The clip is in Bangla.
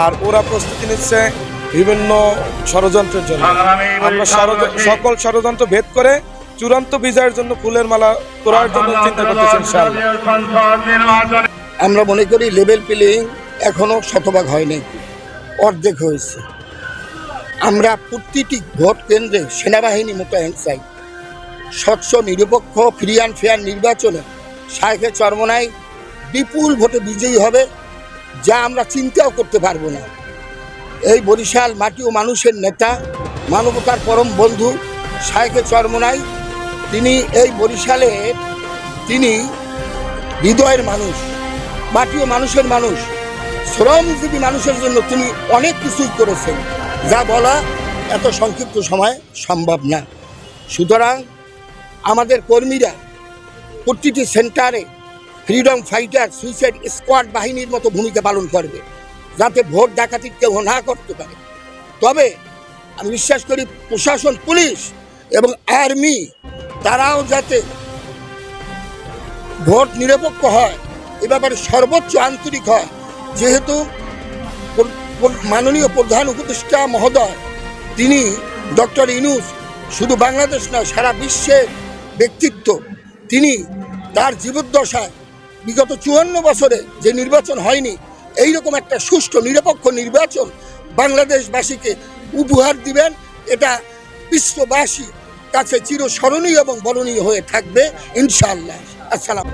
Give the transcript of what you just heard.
আর ওরা প্রস্তুতি নিচ্ছে বিভিন্ন ষড়যন্ত্রের জন্য। আমরা সকল ষড়যন্ত্র ভেদ করে চূড়ান্ত বিজয়ের জন্য ফুলের মালা করার জন্য চিন্তা করতেছি ইনশাআল্লাহ। আমরা মনে করি লেভেল প্লেইং এখনো শতভাগ হয়নি, অর্ধেক হয়েছে। আমরা প্রতিটি ভোট কেন্দ্রে সেনাবাহিনী মোতায়েন চাই। স্বচ্ছ নিরপেক্ষ ফ্রি অ্যান্ড ফেয়ার নির্বাচনে শাইখে চরমোনাই বিপুল ভোটে বিজয়ী হবে, যা আমরা চিন্তাও করতে পারবো না। এই বরিশাল মাটি ও মানুষের নেতা, মানবতার পরম বন্ধু শাইখে চরমোনাই, তিনি এই বরিশালে তিনি হৃদয়ের মানুষ, মাটি ও মানুষের মানুষ, শ্রমজীবী মানুষের জন্য তিনি অনেক কিছুই করেছেন, যা বলা এত সংক্ষিপ্ত সময় সম্ভব না। সুতরাং আমাদের কর্মীরা প্রতিটি সেন্টারে ফ্রিডম ফাইটার সুইসাইড স্কোয়াড বাহিনীর মতো ভূমিকা পালন করবে, যাতে ভোট ডাকাতি কেউ না করতে পারে। তবে আমি বিশ্বাস করি প্রশাসন, পুলিশ এবং আর্মি তারাও যাতে ভোট নিরপেক্ষ হয় এ ব্যাপারে সর্বোচ্চ আন্তরিক হয়। যেহেতু মাননীয় প্রধান উপদেষ্টা মহোদয় তিনি ডক্টর ইউনূস শুধু বাংলাদেশ নয় সারা বিশ্বের ব্যক্তিত্ব, তিনি তার জীবদ্দশায় বিগত 54 বছরে যে নির্বাচন হয়নি এইরকম একটা সুষ্ঠু নিরপেক্ষ নির্বাচন বাংলাদেশবাসীকে উপহার দিবেন। এটা বিশ্ববাসী কাছে চিরস্মরণীয় এবং বরণীয় হয়ে থাকবে ইনশাআল্লাহ। আসসালাম।